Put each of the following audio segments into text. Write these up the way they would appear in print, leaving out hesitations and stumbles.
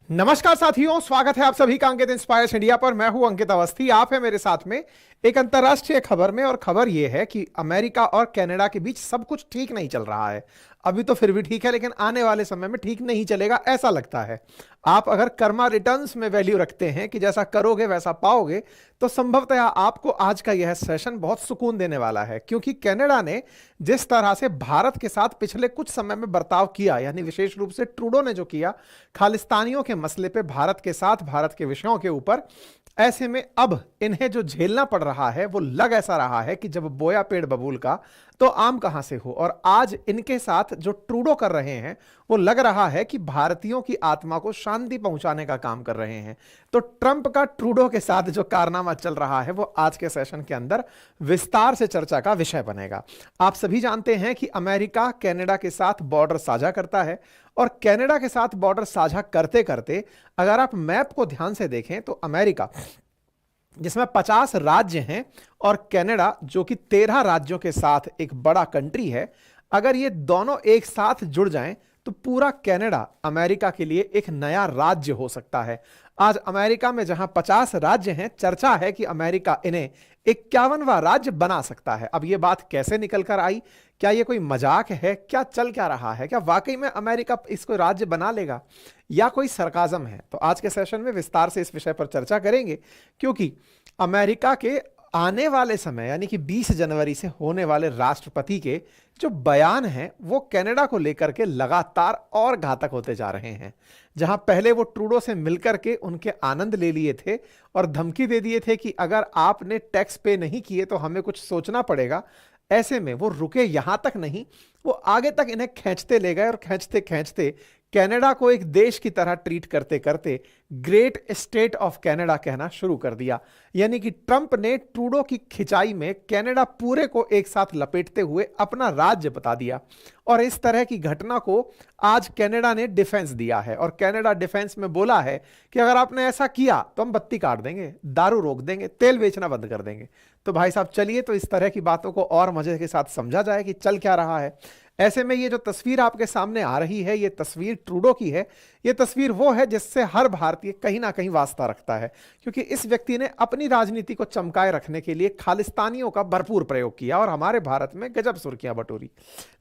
नमस्कार साथियों, स्वागत है आप सभी का अंकित इंस्पायर्स इंडिया पर। मैं हूं अंकित अवस्थी, आप है मेरे साथ में एक अंतर्राष्ट्रीय खबर में। और खबर यह है कि अमेरिका और कनाडा के बीच सब कुछ ठीक नहीं चल रहा है। अभी तो फिर भी ठीक है, लेकिन आने वाले समय में ठीक नहीं चलेगा ऐसा लगता है। आप अगर कर्मा रिटर्न्स में वैल्यू रखते हैं कि जैसा करोगे वैसा पाओगे, तो संभवतः आपको आज का यह सेशन बहुत सुकून देने वाला है। क्योंकि कनाडा ने जिस तरह से भारत के साथ पिछले कुछ समय में बर्ताव किया, यानी विशेष रूप से ट्रूडो ने जो किया खालिस्तानियों के मसले पे भारत के साथ, भारत के विषयों के ऊपर, ऐसे में अब इन्हें जो झेलना पड़ रहा है वो लग ऐसा रहा है कि जब बोया पेड़ बबूल का तो आम कहां से हो। और आज इनके साथ जो ट्रूडो कर रहे हैं वो लग रहा है कि भारतीयों की आत्मा को शांति पहुंचाने का काम कर रहे हैं। तो ट्रंप का ट्रूडो के साथ जो कारनामा चल रहा है वो आज के सेशन के अंदर विस्तार से चर्चा का विषय बनेगा। आप सभी जानते हैं कि अमेरिका कनाडा के साथ बॉर्डर साझा करता है, और कनाडा के साथ बॉर्डर साझा करते करते अगर आप मैप को ध्यान से देखें तो अमेरिका, जिसमें 50 राज्य हैं, और कनाडा जो कि 13 राज्यों के साथ एक बड़ा कंट्री है, अगर ये दोनों एक साथ जुड़ जाएं तो पूरा कनाडा अमेरिका के लिए एक नया राज्य हो सकता है। आज अमेरिका में जहां 50 राज्य हैं, चर्चा है कि अमेरिका इन्हें 51वां राज्य बना सकता है। अब यह बात कैसे निकल कर आई, क्या यह कोई मजाक है, क्या चल क्या रहा है, क्या वाकई में अमेरिका इसको राज्य बना लेगा या कोई सरकाजम है? तो आज के सेशन में विस्तार से इस विषय पर चर्चा करेंगे। क्योंकि अमेरिका के आने वाले समय यानी कि 20 जनवरी से होने वाले राष्ट्रपति के जो बयान हैं वो कनाडा को लेकर के लगातार और घातक होते जा रहे हैं। जहां पहले वो ट्रूडो से मिलकर के उनके आनंद ले लिए थे और धमकी दे दिए थे कि अगर आपने टैक्स पे नहीं किए तो हमें कुछ सोचना पड़ेगा, ऐसे में वो रुके यहां तक नहीं, वो आगे तक इन्हें खींचते ले गए। और खींचते खींचते कनाडा को एक देश की तरह ट्रीट करते करते ग्रेट स्टेट ऑफ कनाडा कहना शुरू कर दिया। यानी कि ट्रंप ने ट्रूडो की खिंचाई में कनाडा पूरे को एक साथ लपेटते हुए अपना राज्य बता दिया। और इस तरह की घटना को आज कनाडा ने डिफेंस दिया है, और कनाडा डिफेंस में बोला है कि अगर आपने ऐसा किया तो हम बत्ती काट देंगे, दारू रोक देंगे, तेल बेचना बंद कर देंगे। तो भाई साहब चलिए, तो इस तरह की बातों को और मजे के साथ समझा जाए कि चल क्या रहा है। ऐसे में ये जो तस्वीर आपके सामने आ रही है, ये तस्वीर ट्रूडो की है। ये तस्वीर वो है जिससे हर भारतीय कहीं ना कहीं वास्ता रखता है, क्योंकि इस व्यक्ति ने अपनी राजनीति को चमकाए रखने के लिए खालिस्तानियों का भरपूर प्रयोग किया और हमारे भारत में गजब सुर्खियां बटोरी।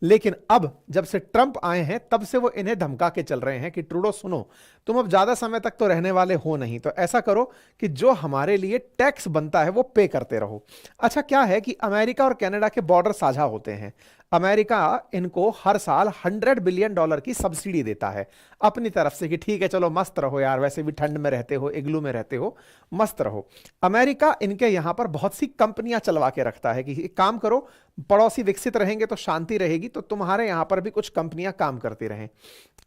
लेकिन अब जब से ट्रंप आए हैं तब से वो इन्हें धमका के चल रहे हैं कि ट्रूडो सुनो, तुम अब ज्यादा समय तक तो रहने वाले हो नहीं, तो ऐसा करो कि जो हमारे लिए टैक्स बनता है वो पे करते रहो। अच्छा, क्या है कि अमेरिका और कनाडा के बॉर्डर साझा होते हैं। अमेरिका इनको हर साल $100 बिलियन की सब्सिडी देता है अपनी तरफ से कि ठीक है चलो मस्त रहो यार, वैसे भी ठंड में रहते हो, इग्लू में रहते हो, मस्त रहो। अमेरिका इनके यहां पर बहुत सी कंपनियां चलवा के रखता है कि एक काम करो, पड़ोसी विकसित रहेंगे तो शांति रहेगी, तो तुम्हारे यहां पर भी कुछ कंपनियां काम करती रहें।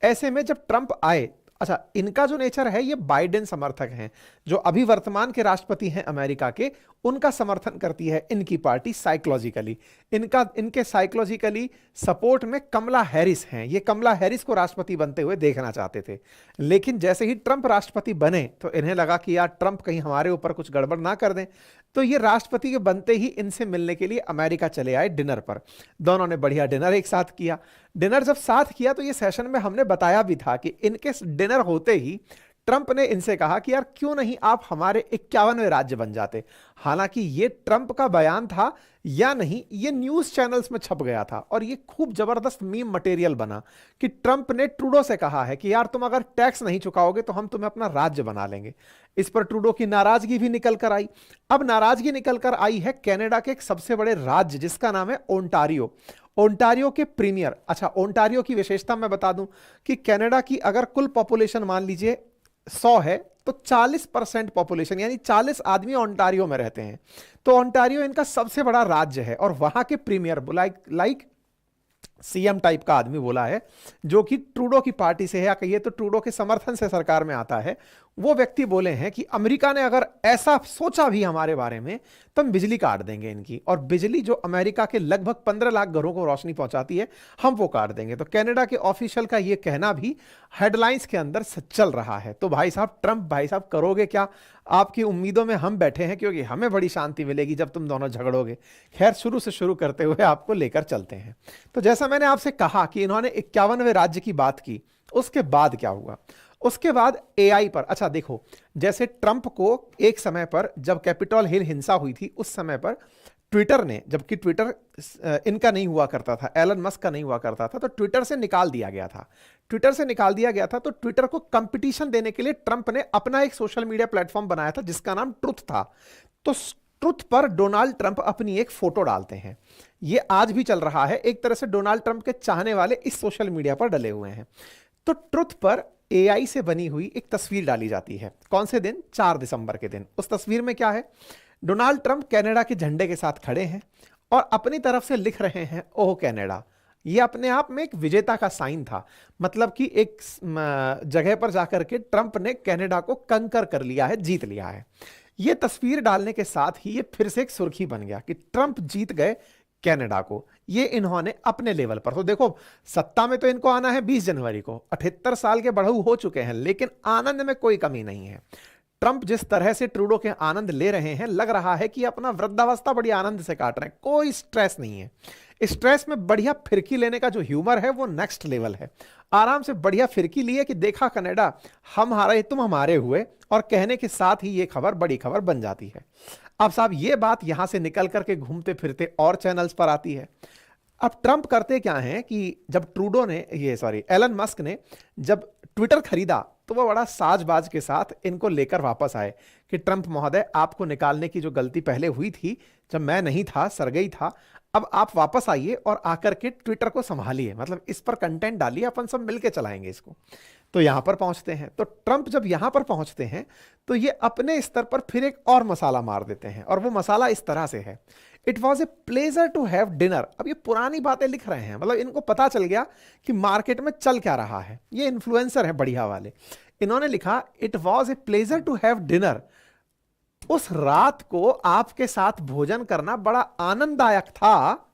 ऐसे में जब ट्रंप आए, अच्छा इनका जो नेचर है, ये बाइडेन समर्थक हैं, जो अभी वर्तमान के राष्ट्रपति हैं अमेरिका के, उनका समर्थन करती है इनकी पार्टी साइकोलॉजिकली। इनके साइकोलॉजिकली सपोर्ट में कमला हैरिस हैं। ये कमला हैरिस को राष्ट्रपति बनते हुए देखना चाहते थे, लेकिन जैसे ही ट्रंप राष्ट्रपति बने तो इन्हें लगा कि यार ट्रंप कहीं हमारे ऊपर कुछ गड़बड़ ना कर दें, तो ये राष्ट्रपति के बनते ही इनसे मिलने के लिए अमेरिका चले आए डिनर पर। दोनों ने बढ़िया डिनर एक साथ किया। डिनर जब साथ किया तो ये सेशन में हमने बताया भी था कि इनके डिनर होते ही ट्रंप ने इनसे कहा कि यार क्यों नहीं आप हमारे 51वें राज्य बन जाते। हालांकि ये ट्रंप का बयान था या नहीं, ये न्यूज चैनल्स में छप गया था और ये खूब जबरदस्त मीम मटेरियल बना कि ट्रंप ने ट्रूडो से कहा है कि यार तुम अगर टैक्स नहीं चुकाओगे तो हम तुम्हें अपना राज्य बना लेंगे। इस पर ट्रूडो की नाराजगी भी निकल कर आई। अब नाराजगी निकल कर आई है कनाडा के एक सबसे बड़े राज्य जिसका नाम है ओंटारियो। ओंटारियो के प्रीमियर, अच्छा ओंटारियो की विशेषता मैं बता दूं कि कनाडा की अगर कुल पॉपुलेशन मान लीजिए 100 है तो 40% पॉपुलेशन यानी 40 आदमी ओंटारियो में रहते हैं। तो ओंटारियो इनका सबसे बड़ा राज्य है, और वहां के प्रीमियर लाइक सीएम टाइप का आदमी बोला है, जो कि ट्रूडो की पार्टी से है या कहिए तो ट्रूडो के समर्थन से सरकार में आता है। वो व्यक्ति बोले हैं कि अमेरिका ने अगर ऐसा सोचा भी हमारे बारे में तो हम बिजली काट देंगे इनकी, और बिजली जो अमेरिका के लगभग 15 लाख घरों को रोशनी पहुंचाती है हम वो काट देंगे। तो कनाडा के ऑफिशियल का ये कहना भी हेडलाइंस के अंदर चल रहा है। तो भाई साहब ट्रंप, भाई साहब करोगे क्या? आपकी उम्मीदों में हम बैठे हैं, क्योंकि हमें बड़ी शांति मिलेगी जब तुम दोनों झगड़ोगे। खैर शुरू से शुरू करते हुए आपको लेकर चलते हैं। तो जैसा मैंने आपसे कहा कि इन्होंने 51वें राज्य की बात की, उसके बाद क्या हुआ? उसके बाद एआई पर, अच्छा देखो, जैसे ट्रंप को एक समय पर जब कैपिटल हिल हिंसा हुई थी उस समय पर ट्विटर ने, जबकि ट्विटर इनका नहीं हुआ करता था, एलन मस्क का नहीं हुआ करता था, तो ट्विटर से निकाल दिया गया था। ट्विटर से निकाल दिया गया था तो ट्विटर को कंपटीशन देने के लिए ट्रंप ने अपना एक सोशल मीडिया प्लेटफॉर्म बनाया था जिसका नाम ट्रुथ था। तो ट्रुथ पर डोनाल्ड ट्रंप अपनी एक फोटो डालते हैं, ये आज भी चल रहा है। एक तरह से डोनाल्ड ट्रंप के चाहने वाले इस सोशल मीडिया पर डले हुए हैं। तो ट्रुथ पर एआई से बनी हुई एक तस्वीर डाली जाती है। कौन से दिन? 4 दिसंबर के दिन। उस तस्वीर में क्या है? डोनाल्ड ट्रंप कनाडा के झंडे के साथ खड़े हैं और अपनी तरफ से लिख रहे हैं ओह कनाडा। यह अपने आप में एक विजेता का साइन था, मतलब कि एक जगह पर जाकर के ट्रंप ने कनाडा को कंकर कर लिया है, जीत लिया है। यह तस्वीर डालने के साथ ही यह फिर से एक सुर्खी बन गया कि ट्रंप जीत गए कनाडा को। ये इन्होंने अपने लेवल पर, तो देखो सत्ता में तो इनको आना है 20 जनवरी को, 78 साल के बढ़ऊ हो चुके हैं, लेकिन आनंद में कोई कमी नहीं है। ट्रंप जिस तरह से ट्रूडो के आनंद ले रहे हैं, लग रहा है कि अपना वृद्धावस्था बड़ी आनंद से काट रहे हैं, कोई स्ट्रेस नहीं है। स्ट्रेस में बढ़िया फिरकी लेने का जो ह्यूमर है वो नेक्स्ट लेवल है। आराम से बढ़िया फिरकी लिए कि देखा कनाडा हम हारे तुम हमारे हुए, और कहने के साथ ही ये खबर बड़ी खबर बन जाती है। अब साहब ये बात यहां से निकल करके घूमते फिरते और चैनल्स पर आती है। अब ट्रंप करते क्या हैं कि जब ट्रूडो ने एलन मस्क ने जब ट्विटर खरीदा तो वो बड़ा साजबाज के साथ इनको लेकर वापस आए कि ट्रंप महोदय, आपको निकालने की जो गलती पहले हुई थी जब मैं नहीं था, सरगई था, अब आप वापस आइए और आकर के ट्विटर को संभालिए, मतलब इस पर कंटेंट डालिए, अपन सब मिलके चलाएंगे इसको। तो यहां पर पहुंचते हैं। तो ट्रंप जब यहां पर पहुंचते हैं तो ये अपने स्तर पर फिर एक और मसाला मार देते हैं, और वो मसाला इस तरह से है, it was a pleasure to have dinner. अब ये पुरानी बातें लिख रहे हैं, मतलब इनको पता चल गया कि मार्केट में चल क्या रहा है। ये इन्फ्लुएंसर है बढ़िया वाले, इन्होंने लिखा it was a pleasure to have dinner. उस रात को आपके साथ भोजन करना बड़ा आनंददायक था,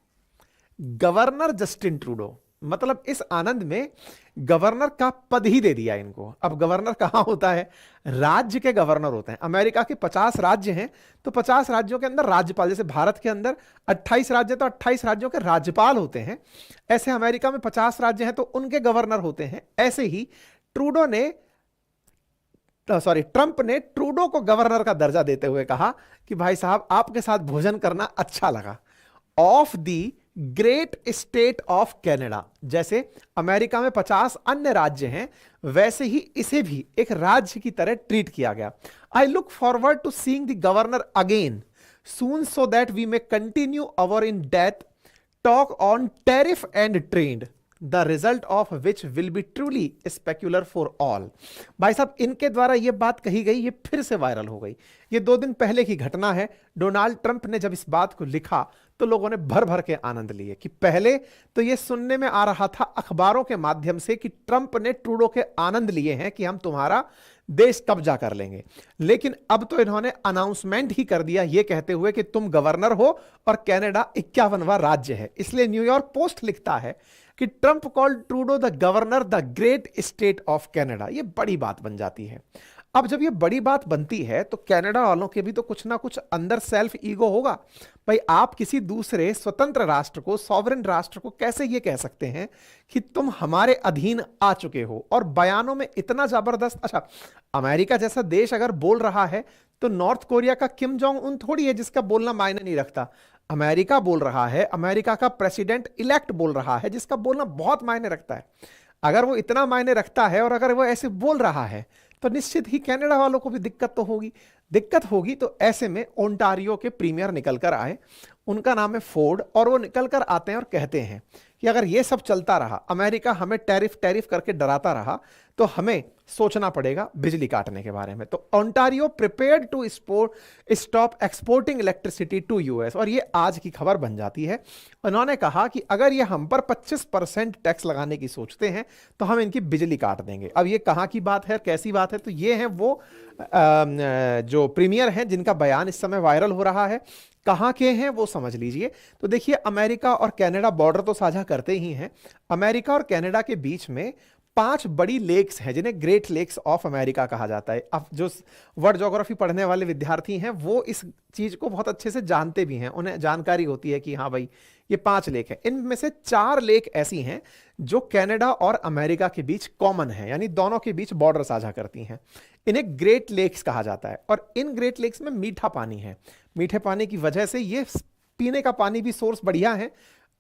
गवर्नर जस्टिन ट्रूडो। मतलब इस आनंद में गवर्नर का पद ही दे दिया इनको। अब गवर्नर कहां होता है? राज्य के गवर्नर होते हैं। अमेरिका के 50 राज्य हैं, तो 50 राज्यों के अंदर राज्यपाल, जैसे भारत के अंदर 28 राज्य, तो 28 राज्यों के राज्यपाल होते हैं। ऐसे अमेरिका में 50 राज्य हैं तो उनके गवर्नर होते हैं। ऐसे ही ट्रंप ने ट्रूडो को गवर्नर का दर्जा देते हुए कहा कि भाई साहब आपके साथ भोजन करना अच्छा लगा, of the great state of Canada. जैसे अमेरिका में 50 अन्य राज्य हैं, वैसे ही इसे भी एक राज्य की तरह ट्रीट किया गया। I look forward to seeing the governor again soon so that we may continue our in डेथ talk on tariff and trade, the result of which will be truly spectacular for all. भाई साहब इनके द्वारा यह बात कही गई, ये फिर से वायरल हो गई। ये 2 दिन पहले की घटना है। डोनाल्ड ट्रंप ने जब इस बात को लिखा तो लोगों ने भर भर के आनंद लिए कि पहले तो यह सुनने में आ रहा था अखबारों के माध्यम से कि ट्रंप ने ट्रूडो के आनंद लिए हैं कि हम तुम्हारा देश कब्जा कर लेंगे, लेकिन अब तो इन्होंने अनाउंसमेंट ही कर दिया यह कहते हुए कि तुम गवर्नर हो और कनाडा 51वां राज्य है। इसलिए न्यूयॉर्क पोस्ट लिखता है कि Trump called Trudeau the governor the great state of Canada. यह बड़ी बात बन जाती है। अब जब ये बड़ी बात बनती है तो कनाडा वालों के भी तो कुछ ना कुछ अंदर सेल्फ ईगो होगा। भाई आप किसी दूसरे स्वतंत्र राष्ट्र को, सॉवरेन राष्ट्र को कैसे ये कह सकते हैं कि तुम हमारे अधीन आ चुके हो, और बयानों में इतना जबरदस्त। अच्छा, अमेरिका जैसा देश अगर बोल रहा है तो नॉर्थ कोरिया का किम जोंग उन थोड़ी है जिसका बोलना मायने नहीं रखता। अमेरिका बोल रहा है, अमेरिका का प्रेसिडेंट इलेक्ट बोल रहा है जिसका बोलना बहुत मायने रखता है। अगर वो इतना मायने रखता है और अगर वो ऐसे बोल रहा है तो निश्चित ही कनाडा वालों को भी दिक्कत तो होगी। दिक्कत होगी तो ऐसे में ओंटारियो के प्रीमियर निकल कर आए, उनका नाम है फोर्ड, और वो निकल कर आते हैं और कहते हैं कि अगर ये सब चलता रहा, अमेरिका हमें टैरिफ करके डराता रहा, तो हमें सोचना पड़ेगा बिजली काटने के बारे में। तो Ontario prepared to stop exporting electricity to US, और ये आज की खबर बन जाती है। उन्होंने कहा कि अगर ये हम पर 25% टैक्स लगाने की सोचते हैं तो हम इनकी बिजली काट देंगे। अब ये कहाँ की बात है, कैसी बात है? तो ये है वो जो प्रीमियर हैं जिनका बयान इस समय वायरल हो रहा है। कहाँ के हैं वो समझ लीजिए। तो देखिए, अमेरिका और कनाडा बॉर्डर तो साझा करते ही हैं। अमेरिका और कनाडा के बीच में 5 बड़ी लेक्स हैं जिन्हें ग्रेट लेक्स ऑफ अमेरिका कहा जाता है। अब जो वर्ल्ड ज्योग्राफी पढ़ने वाले विद्यार्थी हैं वो इस चीज को बहुत अच्छे से जानते भी हैं, उन्हें जानकारी होती है कि हाँ भाई ये 5 लेक हैं। इनमें से 4 लेक ऐसी हैं जो कनाडा और अमेरिका के बीच कॉमन है, यानी दोनों के बीच बॉर्डर साझा करती हैं। इन्हें ग्रेट लेक्स कहा जाता है और इन ग्रेट लेक्स में मीठा पानी है। मीठे पानी की वजह से ये पीने का पानी भी सोर्स बढ़िया है,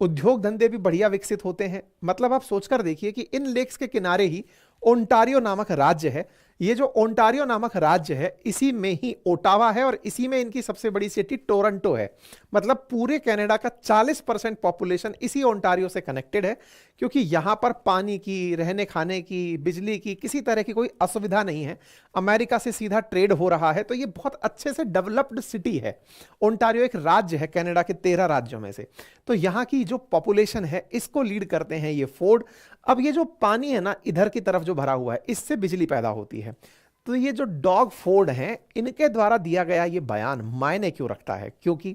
उद्योग धंधे भी बढ़िया विकसित होते हैं। मतलब आप सोचकर देखिए कि इन लेक्स के किनारे ही ओंटारियो नामक राज्य है। ये जो ओंटारियो नामक राज्य है इसी में ही ओटावा है और इसी में इनकी सबसे बड़ी सिटी टोरंटो है। मतलब पूरे कनाडा का 40% पॉपुलेशन इसी ओंटारियो से कनेक्टेड है, क्योंकि यहां पर पानी की, रहने खाने की, बिजली की किसी तरह की कोई असुविधा नहीं है। अमेरिका से सीधा ट्रेड हो रहा है, तो ये बहुत अच्छे से डेवलप्ड सिटी है। ओंटारियो एक राज्य है कनाडा के 13 राज्यों में से। तो यहाँ की जो पॉपुलेशन है इसको लीड करते हैं ये फोर्ड। अब ये जो पानी है ना इधर की तरफ जो भरा हुआ है, इससे बिजली पैदा होती है। तो ये जो डॉग फोर्ड हैं इनके द्वारा दिया गया ये बयान मायने क्यों रखता है, क्योंकि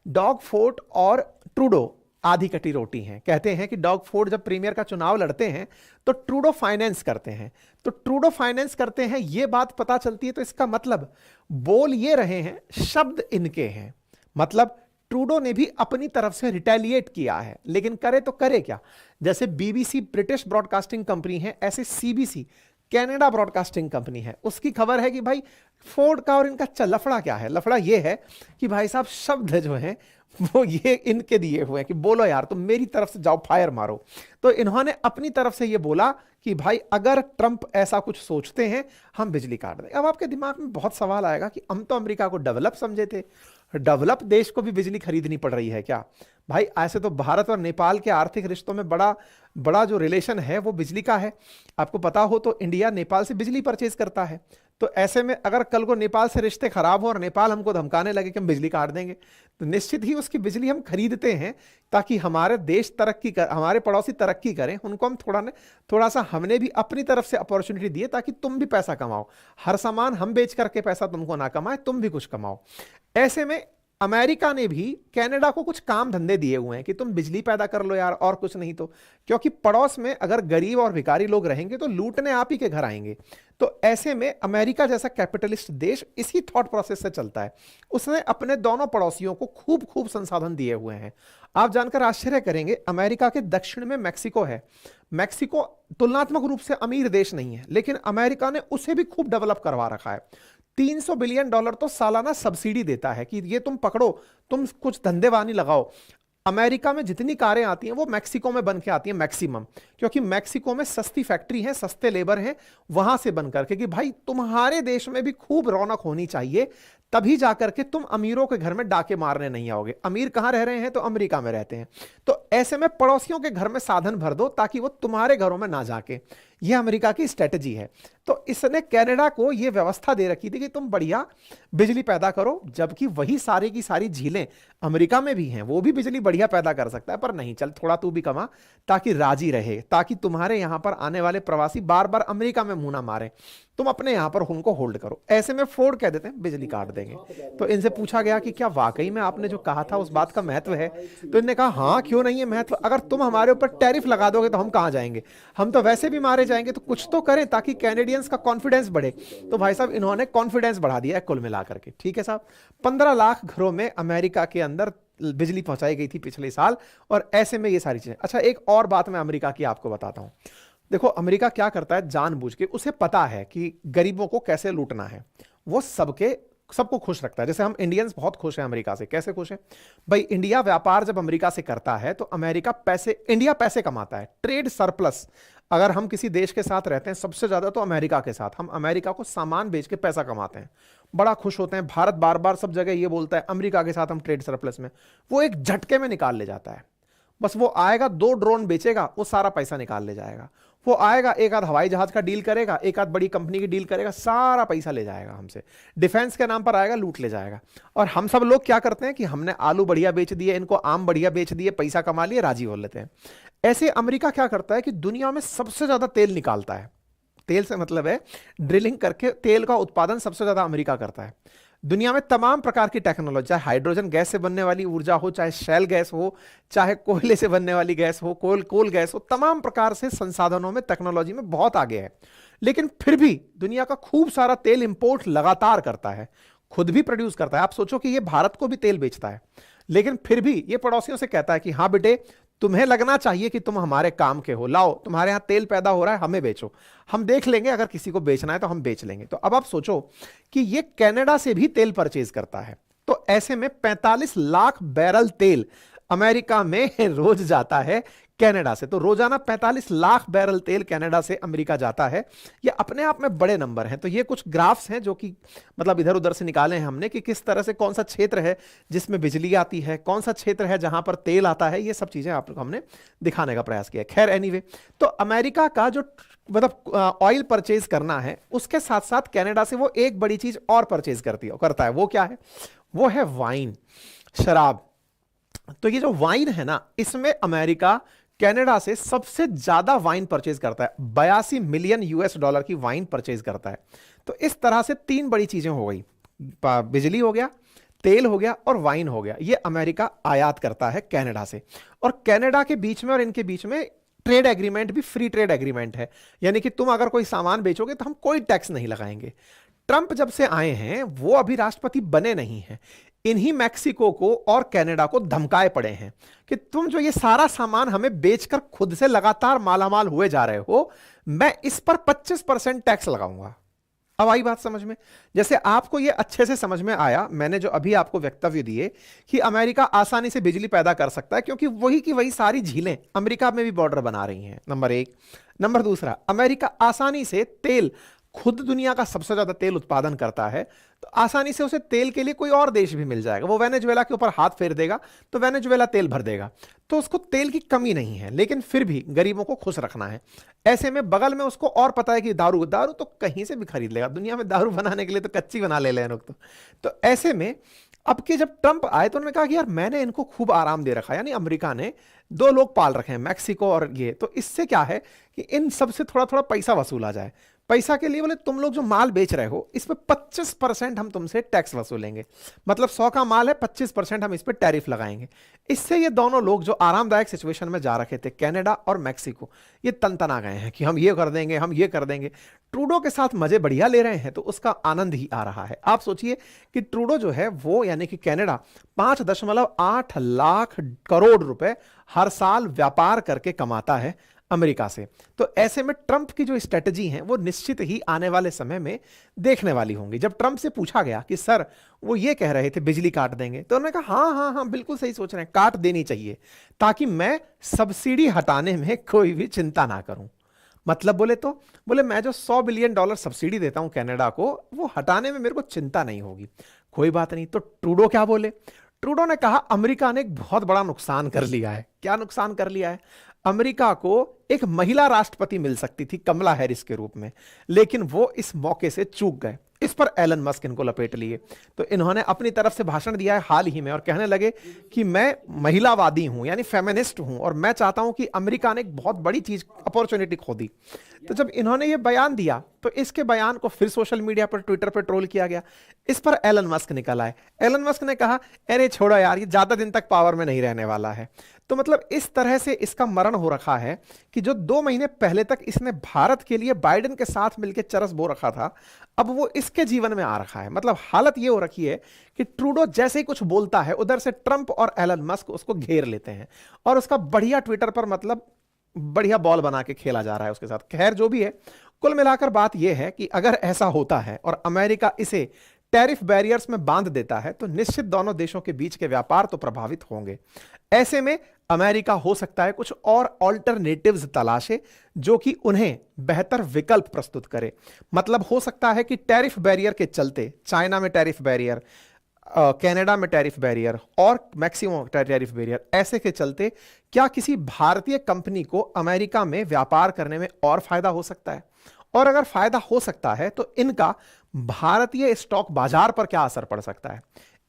डॉग फोर्ड और ट्रूडो आधी कटी रोटी हैं। कहते हैं कि डॉग फोर्ड जब प्रीमियर का चुनाव लड़ते हैं तो ट्रूडो फाइनेंस करते हैं। तो ट्रूडो फाइनेंस करते हैं ये बात पता चलती है, तो इसका मतलब बोल ये रहे हैं, शब्द इनके हैं। मतलब ट्रूडो ने भी अपनी तरफ से रिटेलिएट किया है, लेकिन करे तो करे क्या। जैसे बीबीसी ब्रिटिश ब्रॉडकास्टिंग कंपनी है, ऐसे सीबीसी कनाडा ब्रॉडकास्टिंग कंपनी है, उसकी खबर है कि भाई फोर्ड का और इनका लफड़ा क्या है। लफड़ा ये है कि भाई साहब शब्द जो हैं वो ये इनके दिए हुए हैं कि बोलो यार तुम मेरी तरफ से जाओ फायर मारो। तो इन्होंने अपनी तरफ से ये बोला कि भाई अगर ट्रंप ऐसा कुछ सोचते हैं हम बिजली काट दें। अब आपके दिमाग में बहुत सवाल आएगा कि हम तो अमेरिका को डेवलप समझे थे, डेवलप देश को भी बिजली खरीदनी पड़ रही है क्या? भाई ऐसे तो भारत और नेपाल के आर्थिक रिश्तों में बड़ा बड़ा जो रिलेशन है वो बिजली का है। आपको पता हो तो इंडिया नेपाल से बिजली परचेज करता है। तो ऐसे में अगर कल को नेपाल से रिश्ते खराब हो और नेपाल हमको धमकाने लगे कि हम बिजली काट देंगे, तो निश्चित ही उसकी बिजली हम खरीदते हैं ताकि हमारे देश तरक्की कर, हमारे पड़ोसी तरक्की करें। उनको हम थोड़ा सा हमने भी अपनी तरफ से अपॉर्चुनिटी दिए ताकि तुम भी पैसा कमाओ। हर सामान हम बेच करके पैसा तुमको ना कमाए, तुम भी कुछ कमाओ। ऐसे में अमेरिका ने भी कनाडा को कुछ काम धंधे दिए हुए हैं कि तुम बिजली पैदा कर लो यार, और कुछ नहीं तो। क्योंकि पड़ोस में अगर गरीब और भिखारी लोग रहेंगे तो लूटने आप ही के घर आएंगे। तो ऐसे में अमेरिका जैसा कैपिटलिस्ट देश इसी थॉट प्रोसेस से चलता है। उसने अपने दोनों पड़ोसियों को खूब खूब संसाधन दिए हुए हैं। आप जानकर आश्चर्य करेंगे, अमेरिका के दक्षिण में मैक्सिको है। मैक्सिको तुलनात्मक रूप से अमीर देश नहीं है, लेकिन अमेरिका ने उसे भी खूब डेवलप करवा रखा है। $300 बिलियन तो सालाना सब्सिडी देता है कि ये तुम पकड़ो, तुम कुछ धंधेवानी लगाओ। अमेरिका में जितनी कारें आती हैं वो मैक्सिको में बन के आती हैं मैक्सिमम, क्योंकि मैक्सिको में सस्ती फैक्ट्री है, सस्ते लेबर हैं, वहां से बनकर के कि भाई तुम्हारे देश में भी खूब रौनक होनी चाहिए, तभी जाकर के तुम अमीरों के घर में डाके मारने नहीं आओगे। अमीर कहां रह रहे हैं? तो अमेरिका में रहते हैं। तो ऐसे में पड़ोसियों के घर में साधन भर दो ताकि वो तुम्हारे घरों में ना जाके। यह अमेरिका की स्ट्रेटजी है। तो इसने कनाडा को यह व्यवस्था दे रखी थी कि तुम बढ़िया बिजली पैदा करो, जबकि वही सारी की सारी झीलें अमेरिका में भी हैं, वो भी बिजली बढ़िया पैदा कर सकता है। पर नहीं, चल थोड़ा तू भी कमा ताकि राजी रहे, ताकि तुम्हारे यहां पर आने वाले प्रवासी बार बार अमेरिका में मुंह ना मारे, तुम अपने यहां पर उनको होल्ड करो। ऐसे में फोर्ड कह देते हैं बिजली काट देंगे। तो इनसे पूछा गया कि क्या वाकई में आपने जो कहा था उस बात का महत्व है? तो इन्होंने कहा हाँ, क्यों नहीं है महत्व। अगर तुम हमारे ऊपर टैरिफ लगा दोगे तो हम कहां जाएंगे, हम तो वैसे भी मारे जाएंगे, तो कुछ तो करें ताकि कैनेडियंस का कॉन्फिडेंस बढ़े। तो भाई साहब इन्होंने कॉन्फिडेंस बढ़ा दिया है कुल मिलाकर के। ठीक है साहब, 15 लाख घरों में अमेरिका के अंदर बिजली पहुंचाई गई थी पिछले साल, और ऐसे में ये सारी चीजें। अच्छा, एक और बात मैं अमेरिका की आपको बताता हूं। देखो अमेरिका क्या करता है जानबूझ के, उसे पता है कि गरीबों को कैसे लूटना है। वो सबको खुश रखता है। जैसे हम इंडियंस बहुत खुश हैं अमेरिका से। कैसे खुश हैं भाई? इंडिया व्यापार जब अमेरिका से करता है तो इंडिया पैसे कमाता है। ट्रेड सरप्लस अगर हम किसी देश के साथ रहते हैं सबसे ज्यादा तो अमेरिका के साथ, हम अमेरिका को सामान बेच के पैसा कमाते हैं, बड़ा खुश होते हैं। भारत बार बार सब जगह ये बोलता है अमेरिका के साथ हम ट्रेड सरप्लस में। वो एक झटके में निकाल ले जाता है। बस वो आएगा, 2 ड्रोन बेचेगा, वो सारा पैसा निकाल ले जाएगा। वो आएगा, एक आध हवाई जहाज का डील करेगा, एक आध बड़ी कंपनी की डील करेगा, सारा पैसा ले जाएगा हमसे। डिफेंस के नाम पर आएगा, लूट ले जाएगा। और हम सब लोग क्या करते हैं कि हमने आलू बढ़िया बेच दिए, इनको आम बढ़िया बेच दिए, पैसा कमा लिए, राजी हो लेते हैं। ऐसे अमेरिका क्या करता है कि दुनिया में सबसे ज्यादा तेल निकालता है। तेल से मतलब है ड्रिलिंग करके तेल का उत्पादन सबसे ज्यादा अमेरिका करता है। दुनिया में तमाम प्रकार की टेक्नोलॉजी, चाहे हाइड्रोजन गैस से बनने वाली ऊर्जा हो, चाहे शैल गैस हो, चाहे कोयले से बनने वाली गैस हो, कोल गैस हो, तमाम प्रकार से संसाधनों में, टेक्नोलॉजी में बहुत आगे है। लेकिन फिर भी दुनिया का खूब सारा तेल इंपोर्ट लगातार करता है, खुद भी प्रोड्यूस करता है। आप सोचो कि ये भारत को भी तेल बेचता है, लेकिन फिर भी ये पड़ोसियों से कहता है कि हाँ बेटे, तुम्हें लगना चाहिए कि तुम हमारे काम के हो, लाओ तुम्हारे यहां तेल पैदा हो रहा है, हमें बेचो, हम देख लेंगे, अगर किसी को बेचना है तो हम बेच लेंगे। तो अब आप सोचो कि ये कनाडा से भी तेल परचेज करता है। तो ऐसे में 45 लाख बैरल तेल अमेरिका में रोज जाता है कनाडा से। तो रोजाना 45 लाख बैरल तेल कनाडा से अमेरिका जाता है। ये अपने आप में बड़े नंबर हैं। तो ये कुछ ग्राफ्स हैं जो कि मतलब इधर उधर से निकाले हैं हमने कि किस तरह से कौन सा क्षेत्र है जिसमें बिजली आती है, कौन सा क्षेत्र है जहां पर तेल आता है, ये सब चीजें आप लोग हमने दिखाने का प्रयास किया। खैर एनीवे, तो अमेरिका का जो मतलब ऑयल परचेज करना है, उसके साथ साथ कनाडा से वो एक बड़ी चीज और परचेज करता है। वो क्या है? वो है वाइन, शराब। तो ये जो वाइन है ना, इसमें अमेरिका कनाडा से सबसे ज्यादा वाइन परचेज करता है। 82 मिलियन यूएस डॉलर की वाइन परचेज करता है। तो इस तरह से तीन बड़ी चीजें हो गई, बिजली हो गया, तेल हो गया और वाइन हो गया। ये अमेरिका आयात करता है कनाडा से। और कनाडा के बीच में और इनके बीच में ट्रेड एग्रीमेंट भी फ्री ट्रेड एग्रीमेंट है, यानी कि तुम अगर कोई सामान बेचोगे तो हम कोई टैक्स नहीं लगाएंगे। ट्रंप जब से आए हैं वो अभी राष्ट्रपति बने नहीं हैं, इन्हीं मैक्सिको को और कनाडा को धमकाए पड़े हैं कि तुम जो ये सारा सामान हमें बेचकर खुद से लगातार मालामाल हुए जा रहे हो, मैं इस पर 25% टैक्स लगाऊंगा। अब आई बात समझ में? जैसे आपको ये अच्छे से समझ में आया, मैंने जो अभी आपको वक्तव्य दिए कि अमेरिका आसानी से बिजली पैदा कर सकता है क्योंकि वही की वही सारी झीलें अमेरिका में भी बॉर्डर बना रही हैं, नंबर एक। नंबर दूसरा, अमेरिका आसानी से तेल, खुद दुनिया का सबसे ज्यादा तेल उत्पादन करता है, तो आसानी से उसे तेल के लिए कोई और देश भी मिल जाएगा। वो वेनेजुएला के ऊपर हाथ फेर देगा तो वेनेजुएला तेल भर देगा, तो उसको तेल की कमी नहीं है। लेकिन फिर भी गरीबों को खुश रखना है। ऐसे में बगल में उसको और पता है कि दारू तो कहीं से भी खरीद लेगा। दुनिया में दारू बनाने के लिए तो कच्ची बना ले लोग। तो ऐसे में अब के जब ट्रंप आए तो उन्होंने कहा कि यार मैंने इनको खूब आराम दे रखा है, यानी अमेरिका ने दो लोग पाल रखे हैं, मैक्सिको और ये। तो इससे क्या है कि इन सबसे थोड़ा थोड़ा पैसा वसूला जाए। पैसा के लिए बोले तुम लोग जो माल बेच रहे हो इस पर 25% हम तुमसे टैक्स वसूलेंगे, मतलब 100 का माल है, 25% हम इस पर टैरिफ लगाएंगे। इससे ये दोनों लोग जो आरामदायक सिचुएशन में जा रखे थे, कनाडा और मैक्सिको, ये तनतना गए हैं कि हम ये कर देंगे, हम ये कर देंगे। ट्रूडो के साथ मजे बढ़िया ले रहे हैं तो उसका आनंद ही आ रहा है। आप सोचिए कि ट्रूडो जो है वो, यानी कि कनाडा, 5.8 लाख करोड़ रुपए हर साल व्यापार करके कमाता है अमेरिका से। तो ऐसे में ट्रंप की जो स्ट्रेटजी है वो निश्चित ही आने वाले समय में देखने वाली होंगी। जब ट्रंप से पूछा गया कि सर वो ये कह रहे थे बिजली काट देंगे, तो उन्होंने कहा हाँ हाँ हाँ बिल्कुल सही सोच रहे हैं, काट देनी चाहिए ताकि मैं सब्सिडी हटाने में कोई भी चिंता ना करूं। मतलब बोले मैं जो $100 बिलियन सब्सिडी देता हूं कनाडा को, वो हटाने में मेरे को चिंता नहीं होगी। कोई बात नहीं। तो ट्रूडो क्या बोले? ट्रूडो ने कहा अमेरिका ने एक बहुत बड़ा नुकसान कर लिया है। क्या नुकसान कर लिया है? अमेरिका को एक महिला राष्ट्रपति मिल सकती थी कमला हैरिस के रूप में, लेकिन वो इस मौके से चूक गए। इस पर एलन मस्क इनको लपेट लिए। तो इन्होंने अपनी तरफ से भाषण दिया है हाल ही में और कहने लगे कि मैं महिलावादी हूं, यानी फेमिनिस्ट हूं, और मैं चाहता हूं कि अमेरिका ने एक बहुत बड़ी चीज, अपॉर्चुनिटी खो दी। तो जब इन्होंने ये बयान दिया तो इसके बयान को फिर सोशल मीडिया पर, ट्विटर पर ट्रोल किया गया। इस पर एलन मस्क निकल आए। एलन मस्क ने कहा अरे छोड़ो यार, ये ज्यादा दिन तक पावर में नहीं रहने वाला है। तो मतलब इस तरह से इसका मरण हो रखा है कि जो 2 महीने पहले तक इसने भारत के लिए बाइडेन के साथ मिलकर चरस बो रखा था, अब वो इसके जीवन में आ रखा है। मतलब हालत ये हो रखी है कि ट्रूडो जैसे ही कुछ बोलता है, उधर से ट्रंप और एलन मस्क उसको घेर लेते हैं और उसका बढ़िया ट्विटर पर मतलब बढ़िया बॉल बना के खेला जा रहा है उसके साथ। खैर जो भी है, कुल मिलाकर बात यह है कि अगर ऐसा होता है और अमेरिका इसे टैरिफ बैरियर्स में बांध देता है तो निश्चित दोनों देशों के बीच के व्यापार तो प्रभावित होंगे। ऐसे में अमेरिका हो सकता है कुछ और ऑल्टरनेटिव्स तलाशे जो कि उन्हें बेहतर विकल्प प्रस्तुत करे। मतलब हो सकता है कि टैरिफ बैरियर के चलते, चाइना में टैरिफ बैरियर, कनाडा में टैरिफ बैरियर और मैक्सिमो टैरिफ बैरियर, ऐसे के चलते क्या किसी भारतीय कंपनी को अमेरिका में व्यापार करने में और फायदा हो सकता है? और अगर फायदा हो सकता है तो इनका भारतीय स्टॉक बाजार पर क्या असर पड़ सकता है?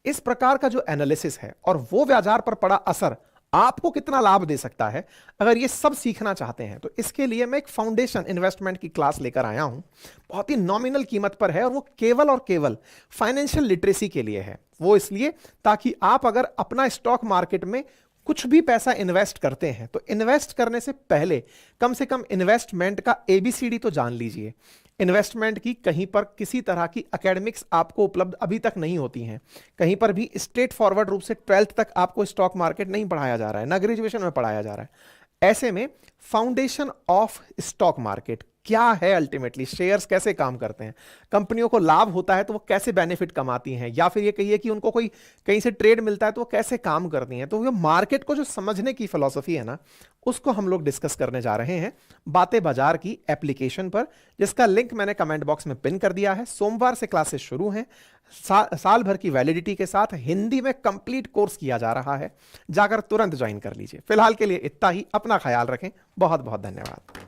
इस प्रकार का जो एनालिसिस है और वो बाजार पर पड़ा असर आपको कितना लाभ दे सकता है, अगर ये सब सीखना चाहते हैं तो इसके लिए मैं एक फाउंडेशन इन्वेस्टमेंट की क्लास लेकर आया हूं। बहुत ही नॉमिनल कीमत पर है और वो केवल और केवल फाइनेंशियल लिटरेसी के लिए है। वो इसलिए ताकि आप अगर अपना स्टॉक मार्केट में कुछ भी पैसा इन्वेस्ट करते हैं तो इन्वेस्ट करने से पहले कम से कम इन्वेस्टमेंट का एबीसीडी तो जान लीजिए। इन्वेस्टमेंट की कहीं पर किसी तरह की एकेडमिक्स आपको उपलब्ध अभी तक नहीं होती हैं, कहीं पर भी स्ट्रेट फॉरवर्ड रूप से 12th तक आपको स्टॉक मार्केट नहीं पढ़ाया जा रहा है, ना ग्रेजुएशन में पढ़ाया जा रहा है। ऐसे में फाउंडेशन ऑफ स्टॉक मार्केट क्या है, अल्टीमेटली शेयर्स कैसे काम करते हैं, कंपनियों को लाभ होता है तो वो कैसे बेनिफिट कमाती हैं, या फिर ये कहिए कि उनको कोई कहीं से ट्रेड मिलता है तो वो कैसे काम करती हैं, तो ये मार्केट को जो समझने की फिलॉसफी है ना, उसको हम लोग डिस्कस करने जा रहे हैं बातें बाजार की एप्लीकेशन पर, जिसका लिंक मैंने कमेंट बॉक्स में पिन कर दिया है। सोमवार से क्लासेस शुरू हैं, साल भर की वैलिडिटी के साथ हिंदी में कंप्लीट कोर्स किया जा रहा है, जाकर तुरंत ज्वाइन कर लीजिए। फिलहाल के लिए इतना ही, अपना ख्याल रखें, बहुत बहुत धन्यवाद।